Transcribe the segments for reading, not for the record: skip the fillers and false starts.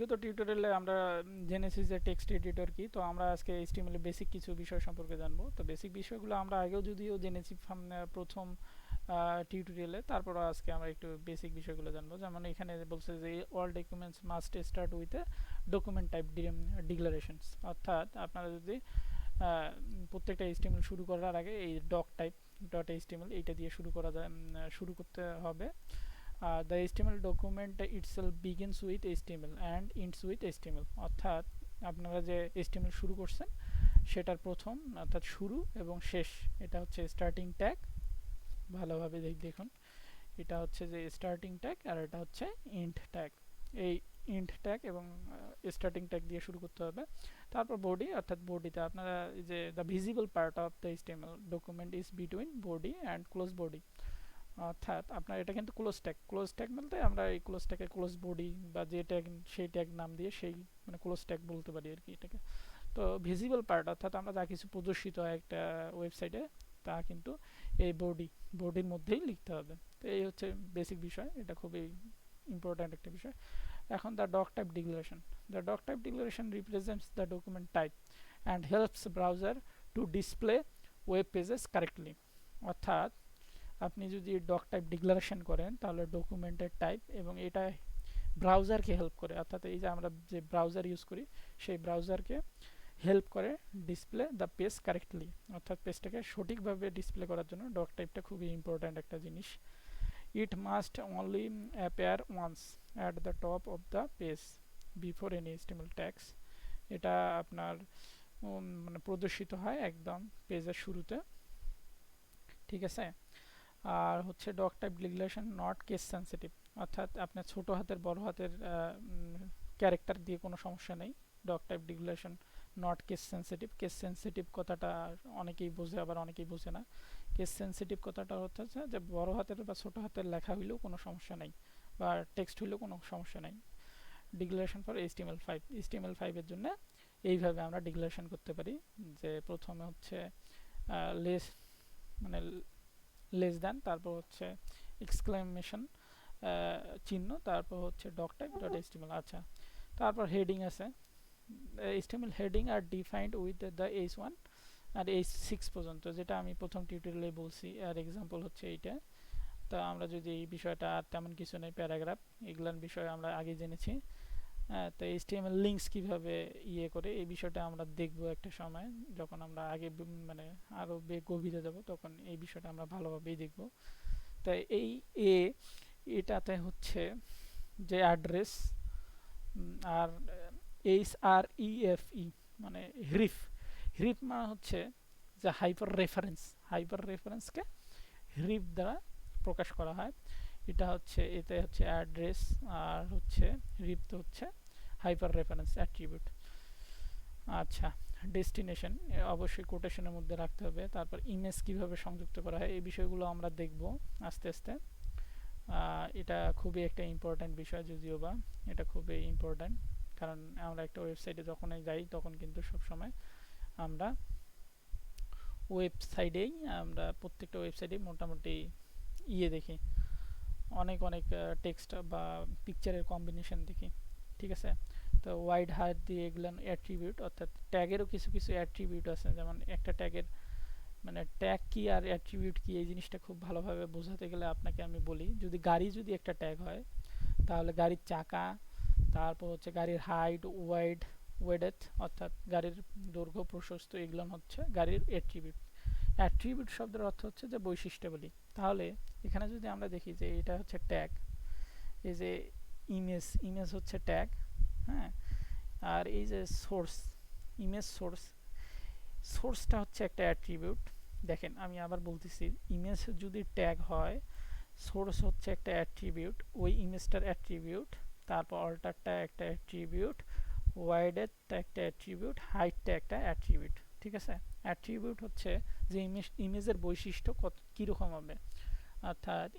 বিগত টিউটোরিয়ালে আমরা জেনেছি যে টেক্সট এডিটর কি। তো আমরা আজকে এইচটিএমএল এর বেসিক কিছু বিষয় সম্পর্কে জানবো। তো বেসিক বিষয়গুলো আমরা আগেও যদিও জেনেছি প্রথম টিউটোরিয়ালে, তারপর আজকে আমরা একটু বেসিক বিষয়গুলো জানবো। যেমন এখানে বলছে যে all documents must start with a document type declarations, অর্থাৎ আপনারা যদি প্রত্যেকটা এইচটিএমএল শুরু করার আগে এই ডক টাইপ ডট এইচটিএমএল এইটা দিয়ে শুরু করতে হবে। The HTML document itself begins with HTML and ends with HTML, অর্থাৎ আপনারা যে HTML শুরু করছেন সেটার প্রথম অর্থাৎ শুরু এবং শেষ এটা হচ্ছে স্টার্টিং ট্যাগ। ভালোভাবে দেখুন, এটা হচ্ছে যে স্টার্টিং ট্যাগ আর এটা হচ্ছে এন্ড ট্যাগ। এই এন্ড ট্যাগ এবং স্টার্টিং ট্যাগ দিয়ে শুরু করতে হবে। তারপর বডি, অর্থাৎ বডিতে আপনারা যে the visible part of the HTML document is between body and close body, অর্থাৎ আপনার এটা কিন্তু ক্লোজ ট্যাগ বলতে আমরা এই ক্লোজ ট্যাগে ক্লোজ বডি বা যে ট্যাগ সেই ট্যাগ নাম দিয়ে সেই মানে ক্লোজ ট্যাগ বলতে পারি আর কি এটাকে। তো ভিজিবল পার্ট অর্থাৎ আমরা যা কিছু প্রদর্শিত হয় একটা ওয়েবসাইটে তা কিন্তু এই বডির মধ্যেই লিখতে হবে। তো এই হচ্ছে বেসিক বিষয়, এটা খুবই ইম্পর্ট্যান্ট একটা বিষয়। এখন the doctype declaration represents the document type and helps browser to display web pages correctly, অর্থাৎ আপনি যদি ডক টাইপ ডিক্লারেশন করেন তাহলে ডকুমেন্টের টাইপ এবং এটা ব্রাউজারকে হেল্প করে, অর্থাৎ এই যে আমরা যে ব্রাউজার ইউজ করি সেই ব্রাউজারকে হেল্প করে ডিসপ্লে দ্য পেজ কারেক্টলি, অর্থাৎ পেজটাকে সঠিকভাবে ডিসপ্লে করার জন্য ডক টাইপটা খুবই ইম্পর্ট্যান্ট একটা জিনিস। It must only appear once at the top of the page before any HTML tags, এটা আপনার মানে প্রদর্শিত হয় একদম পেজের শুরুতে, ঠিক আছে। আর হচ্ছে doctype declaration not case sensitive, অর্থাৎ আপনার ছোট হাতের বড় হাতের ক্যারেক্টার দিয়ে কোনো সমস্যা নেই। Doctype declaration not case sensitive কথাটা অনেকেই বোঝে আবার অনেকেই বোঝে না। কেস সেন্সিটিভ কথাটা হচ্ছে যে বড় হাতের বা ছোট হাতের লেখা হইলেও কোনো সমস্যা নেই বা টেক্সট হইলেও কোনো সমস্যা নেই। ডিক্লারেশন ফর HTML5 এর জন্য এইভাবে আমরা ডিক্লারেশন করতে পারি যে প্রথমে হচ্ছে লেস মানে লেস দেন, তারপর হচ্ছে এক্সক্লেমেশন চিহ্ন, তারপর হচ্ছে ডক টাইপ ডট এইচটিএমএল। আচ্ছা, তারপর হেডিং আছে। HTML heading are defined with the H1 আর H6 পর্যন্ত, যেটা আমি প্রথম টিউটোরিয়ালে বলছি, আর এক্সাম্পল হচ্ছে এইটা। তো আমরা যদি এই বিষয়টা আর তেমন কিছু নেই, প্যারাগ্রাফ এগুলার বিষয়ে আমরা আগে জেনেছি। তো HTML লিঙ্কস কিভাবে ইয়ে করে এই বিষয়টা আমরা দেখব একটা সময়, যখন আমরা আগে মানে আরো গভীরে যাব তখন এই বিষয়টা আমরা ভালোভাবেই দেখব। তাই এই এটাতে হচ্ছে যে অ্যাড্রেস আর HREFE মানে হ্রিফ মানে হচ্ছে যে হাইপার রেফারেন্সকে হ্রিফ দ্বারা প্রকাশ করা হয়। এতে হচ্ছে অ্যাড্রেস আর হচ্ছে হ্রিফ তো হচ্ছে হাইপার রেফারেন্স অ্যাট্রিবিউট। আচ্ছা, ডেস্টিনেশন অবশ্যই কোটেশনের মধ্যে রাখতে হবে। তারপর ইমেজ কিভাবে সংযুক্ত করা হয় এই বিষয়গুলো আমরা দেখব আস্তে আস্তে। এটা খুবই একটা ইম্পর্ট্যান্ট বিষয়, যদিও বা এটা খুবই ইম্পর্ট্যান্ট, কারণ আমরা একটা ওয়েবসাইটে যখনই যাই তখন কিন্তু সবসময় আমরা আমরা প্রত্যেকটা ওয়েবসাইটেই মোটামুটি দেখি, অনেক টেক্সট বা পিকচারের কম্বিনেশন দেখি, ঠিক আছে। তো ওয়াইড হাইট দিয়ে এগুলো অ্যাট্রিবিউট, অর্থাৎ ট্যাগেরও কিছু অ্যাট্রিবিউট আছে, যেমন একটা ট্যাগের মানে ট্যাগ কি আর অ্যাট্রিবিউট কি এই জিনিসটা খুব ভালোভাবে বোঝাতে গেলে আপনাকে আমি বলি, যদি একটা ট্যাগ হয় তাহলে গাড়ির চাকা, তারপর হচ্ছে গাড়ির হাইট, ওয়েডেথ অর্থাৎ গাড়ির দৈর্ঘ্য প্রশস্ত, এগুলো হচ্ছে গাড়ির অ্যাট্রিবিউট শব্দের অর্থ হচ্ছে যে বৈশিষ্ট্যাবলী। তাহলে এখানে যদি আমরা দেখি যে এটা হচ্ছে ট্যাগ, এই যে ইমেজ হচ্ছে ট্যাগ, হ্যাঁ। আর এই যে ইমেজ সোর্সটা হচ্ছে একটা অ্যাট্রিবিউট। দেখেন আমি আবার বলতেছি, ইমেজ যদি ট্যাগ হয়, সোর্স হচ্ছে একটা অ্যাট্রিবিউট, ওই ইমেজটার অ্যাট্রিবিউট, তারপর অল্টারটা একটা অ্যাট্রিবিউট, ওয়াইডেরটা একটা অ্যাট্রিবিউট, হাইটটা একটা অ্যাট্রিবিউট, ঠিক আছে। অ্যাট্রিবিউট হচ্ছে যে ইমেজের বৈশিষ্ট্য কীরকম হবে, অর্থাৎ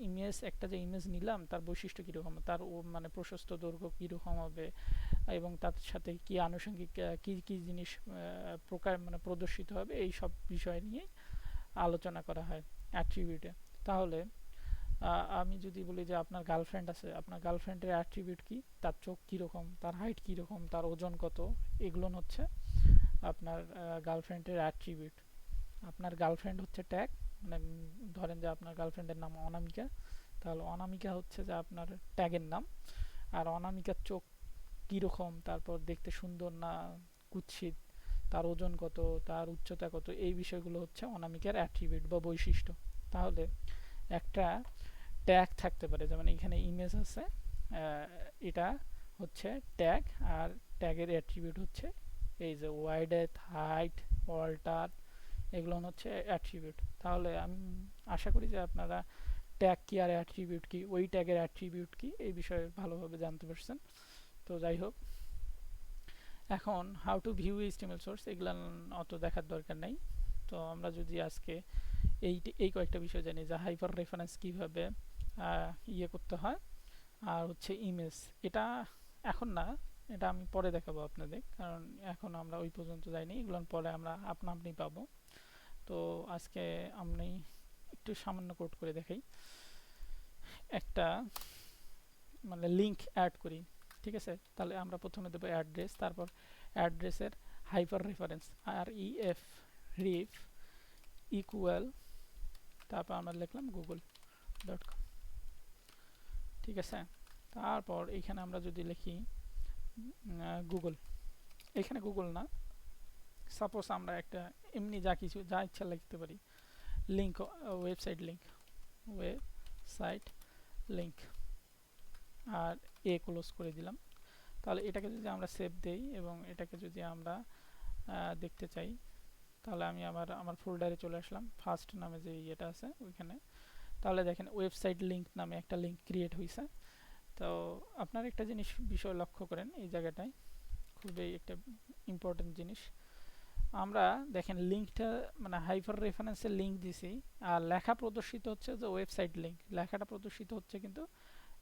একটা যে ইমেজ নিলাম তার বৈশিষ্ট্য কীরকম, তার মানে প্রশস্ত দৈর্ঘ্য কীরকম হবে এবং তার সাথে কি আনুষঙ্গিক কি জিনিস মানে প্রদর্শিত হবে, এই সব বিষয় নিয়ে আলোচনা করা হয় অ্যাট্রিবিউটে। তাহলে আমি যদি বলি যে আপনার গার্লফ্রেন্ড আছে, আপনার গার্লফ্রেন্ডের অ্যাট্রিবিউট কি, তার চোখ কীরকম, তার হাইট কীরকম, তার ওজন কত, এগুলো হচ্ছে আপনার গার্লফ্রেন্ডের অ্যাট্রিবিউট। আপনার গার্লফ্রেন্ড হচ্ছে ট্যাগ, মানে ধরেন যে আপনার গার্লফ্রেন্ডের নাম অনামিকা, তাহলে অনামিকা হচ্ছে যে আপনার ট্যাগের নাম। আর অনামিকার চোখ কীরকম, তারপর দেখতে সুন্দর না কুৎসিত, তার ওজন কত, তার উচ্চতা কত, এই বিষয়গুলো হচ্ছে অনামিকার অ্যাট্রিবিউট বা বৈশিষ্ট্য। তাহলে একটা ট্যাগ থাকতে পারে, যেমন এখানে ইমেজ আছে, এটা হচ্ছে ট্যাগ, আর ট্যাগের অ্যাট্রিবিউট হচ্ছে এই যে ওয়াইডথ, হাইট, অল্টার, এগুলো হচ্ছে অ্যাট্রিবিউট। তাহলে আমি আশা করি যে আপনারা ট্যাগ কি আর অ্যাট্রিবিউট কি, ওই ট্যাগের অ্যাট্রিবিউট কি, এই বিষয়ে ভালোভাবে জানতে পারছেন। তো যাই হোক, এখন how to view HTML source এগুলো অত দেখার দরকার নেই। তো আমরা যদি আজকে এই কয়েকটা বিষয় জানি, যে হাইপার রেফারেন্স কীভাবে ইয়ে করতে হয়, আর হচ্ছে ইমেজ, এটা এখন না, এটা আমি পরে দেখাবো আপনাদের, কারণ এখন আমরা ওই পর্যন্ত যাইনি, এগুলো পরে আমরা আপনা আপনি পাবো। তো আজকে আমি একটু সামান্য কোড করে দেখাই, একটা মানে লিঙ্ক অ্যাড করি, ঠিক আছে? তাহলে আমরা প্রথমে দেবো অ্যাড্রেস, তারপর অ্যাড্রেসের হাইপার রেফারেন্স, আর ইএফ রিফ ইকুয়াল, তারপর আমরা লিখলাম google.com, ঠিক আছে? তারপর এখানে আমরা যদি লিখি গুগল, এখানে গুগল না, সাপোজ আমরা একটা এমনি যা কিছু যা ইচ্ছা লিখতে পারি, link, website link, website link, আর ক্লোজ করে দিলাম। তাহলে এটাকে যদি আমরা সেভ দেই এবং এটাকে যদি আমরা দেখতে চাই, তাহলে আমি আমার ফোল্ডারে চলে আসলাম, ফার্স্ট নামে যে ইয়েটা আছে ওইখানে। তাহলে দেখেন ওয়েবসাইট লিঙ্ক নামে একটা লিঙ্ক ক্রিয়েট হয়েছে। তো আপনার একটা জিনিস বিষয় লক্ষ্য করেন এই জায়গাটায়, খুবই একটা ইম্পর্টেন্ট জিনিস। আমরা দেখেন লিঙ্কটা মানে হাইপার রেফারেন্সের লিঙ্ক দিছি, আর লেখা প্রদর্শিত হচ্ছে যে ওয়েবসাইট লিঙ্ক, লেখাটা প্রদর্শিত হচ্ছে কিন্তু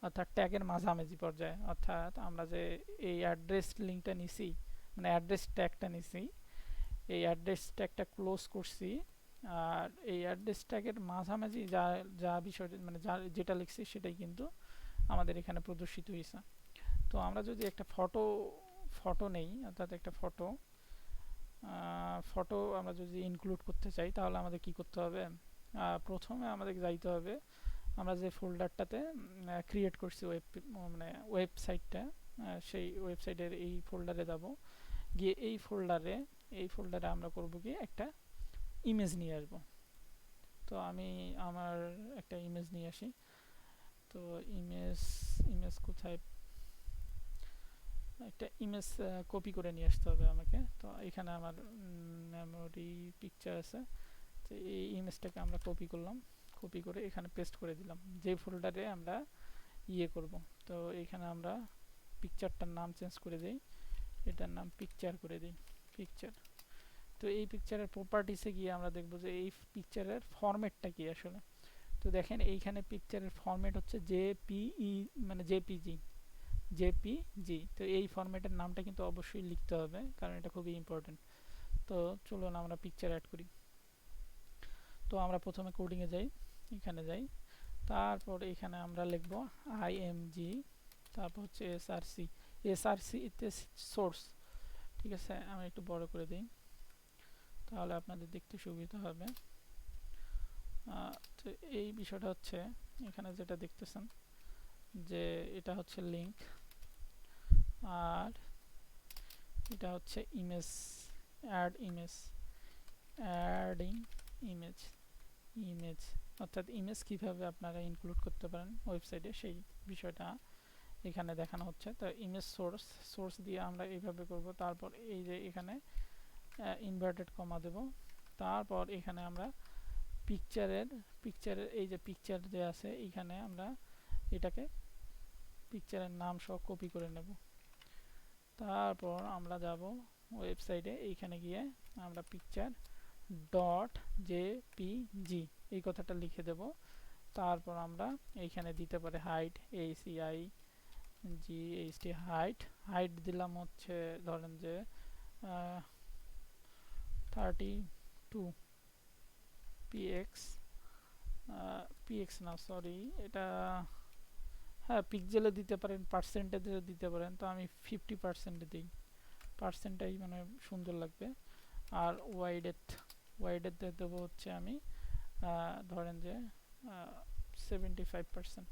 অর্থাৎ ট্যাগের মাঝামাঝি পর্যায়ে। অর্থাৎ আমরা যে এই অ্যাড্রেস লিঙ্কটা নিছি, মানে অ্যাড্রেস ট্যাগটা নিছি, এই অ্যাড্রেস ট্যাগটা ক্লোজ করছি, আর এই অ্যাড্রেস ট্যাগের মাঝামাঝি যা যা বিষয় মানে যা যেটা লিখছি সেটাই কিন্তু আমাদের এখানে প্রদর্শিত হয়েছে। তো আমরা যদি একটা ফটো নেই, অর্থাৎ একটা ফটো আমরা যদি ইনক্লুড করতে চাই, তাহলে আমাদের কি করতে হবে? প্রথমে আমাদের যাইতে হবে আমরা যে ফোল্ডারটাতে ক্রিয়েট করছি মানে ওয়েবসাইটটা, সেই ওয়েবসাইটের এই ফোল্ডারে যাব, গিয়ে এই ফোল্ডারে আমরা করব কি একটা ইমেজ নিয়ে আসব। তো আমি আমার একটা ইমেজ নিয়ে আসি। তো ইমেজ কোথায়, একটা ইমেজ কপি করে নিয়ে আসতে হবে আমাকে। তো এখানে আমার মেমোরি পিকচার আছে, তো এই ইমেজটাকে আমরা কপি করলাম, কপি করে এখানে পেস্ট করে দিলাম যে ফোল্ডারে আমরা ইয়ে করব। তো এখানে আমরা পিকচারটার নাম চেঞ্জ করে দিই, এটার নাম পিকচার করে দিই, পিকচার। তো এই পিকচারের প্রপার্টিসে গিয়ে আমরা দেখব যে এই পিকচারের ফরম্যাটটা কি আসলে। তো দেখেন এইখানে পিকচারের ফরম্যাট হচ্ছে জেপিই, মানে জেপিজি। তো এই ফরম্যাটের নামটা কিন্তু অবশ্যই লিখতে হবে, কারণ এটা খুবই ইম্পর্টেন্ট। তো চলুন আমরা পিকচার অ্যাড করি। তো আমরা প্রথমে কোডিংয়ে যাই, এখানে যাই, তারপর এখানে আমরা লিখব আইএমজি, তারপর হচ্ছে এসআরসি এতে সোর্স, ঠিক আছে? আমি একটু বড় করে দিই, তাহলে আপনাদের দেখতে সুবিধা হবে। তো এই বিষয়টা হচ্ছে এখানে যেটা দেখতেছেন যে এটা হচ্ছে লিঙ্ক, আর এটা হচ্ছে ইমেজ, অ্যাডিং ইমেজ, অর্থাৎ ইমেজ কিভাবে আপনারা ইনক্লুড করতে পারেন ওয়েবসাইটে সেই বিষয়টা এখানে দেখানো হচ্ছে। তো ইমেজ সোর্স দিয়ে আমরা এইভাবে করব। তারপর এই যে এখানে ইনভার্টেড কমা দেব, তারপর এখানে আমরা পিকচারের এই যে পিকচার যে আছে এখানে আমরা এটাকে পিকচারের নাম সহ কপি করে নেব। তারপর আমরা যাব ওয়েবসাইটে, এইখানে গিয়ে আমরা পিকচার ডট জেপিজি এই কথাটা লিখে দেব। তারপর আমরা এইখানে দিতে পারি হাইট, HEIGHT, হাইট দিলাম হচ্ছে ধরেন যে 32 px, পিএক্স না, সরি, এটা হ্যাঁ পিক্সেলে দিতে পারেন, পার্সেন্টেজে দিতে পারেন, তো আমি 50% দিই, পার্সেন্টটাই মানে সুন্দর লাগবে। আর ওয়াইডের দেবো হচ্ছে আমি ধরেন যে 75%।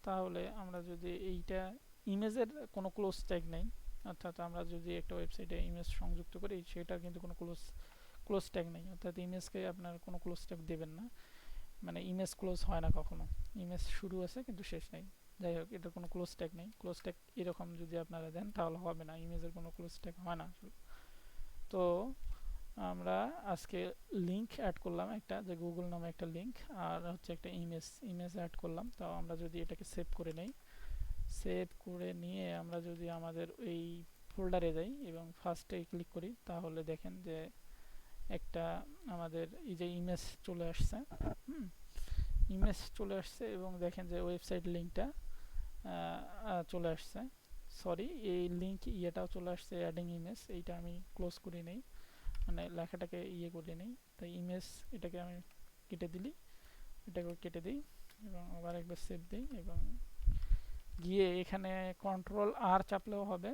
তাহলে আমরা যদি এইটা ইমেজের কোনো ক্লোজ ট্যাগ নেই, অর্থাৎ আমরা যদি একটা ওয়েবসাইটে ইমেজ সংযুক্ত করি সেটার কিন্তু কোনো ক্লোজ ট্যাগ নেই, অর্থাৎ ইমেজকে আপনার কোনো ক্লোজ ট্যাগ দেবেন না, মানে ইমেজ ক্লোজ হয় না কখনো, ইমেজ শুরু আছে কিন্তু শেষ নেই। যাই হোক, এটার কোনো ক্লোজ ট্যাগ নেই, ক্লোজ ট্যাগ এরকম যদি আপনারা দেন তাহলে হবে না, ইমেজের কোনো ক্লোজ ট্যাগ হয় না আসলে। তো আমরা আজকে লিঙ্ক অ্যাড করলাম একটা, যে গুগল নামে একটা লিঙ্ক, আর হচ্ছে একটা ইমেজ অ্যাড করলাম। তো আমরা যদি এটাকে সেভ করে নেই, সেভ করে নিয়ে আমরা যদি আমাদের এই ফোল্ডারে যাই এবং ফার্স্টে ক্লিক করি, তাহলে দেখেন যে একটা আমাদের এই যে ইমেজ চলে আসছে। ইমেজ চলে আসছে এবং দেখেন যে ওয়েবসাইট লিঙ্কটা চলে আসছে। সরি, এই লিঙ্ক ইয়েটাও চলে আসছে, অ্যাডিং ইমেজ, এইটা আমি ক্লোজ করে নেই, মানে লেখাটাকে ইয়ে করে নেই। তাই ইমেজ এটাকে আমি কেটে দিলি, এটাকে কেটে দিই এবং আবার একবার সেভ দিই এবং গিয়ে এখানে কন্ট্রোল আর চাপলেও হবে,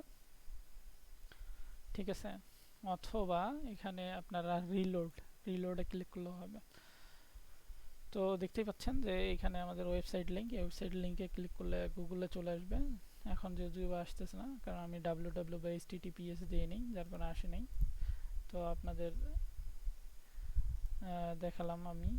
ঠিক আছে, অথবা এখানে আপনারা রিলোডে ক্লিক করলেও হবে। তো দেখতেই পাচ্ছেন যে এখানে আমাদের ওয়েবসাইট লিঙ্ক, এই ওয়েবসাইট লিঙ্কে ক্লিক করলে গুগলে চলে আসবে। এখন যদিও বা আসতেছে না, কারণ আমি www বা https দিয়ে নিই, যার কারণে আসে নাই। তো আপনাদের দেখালাম আমি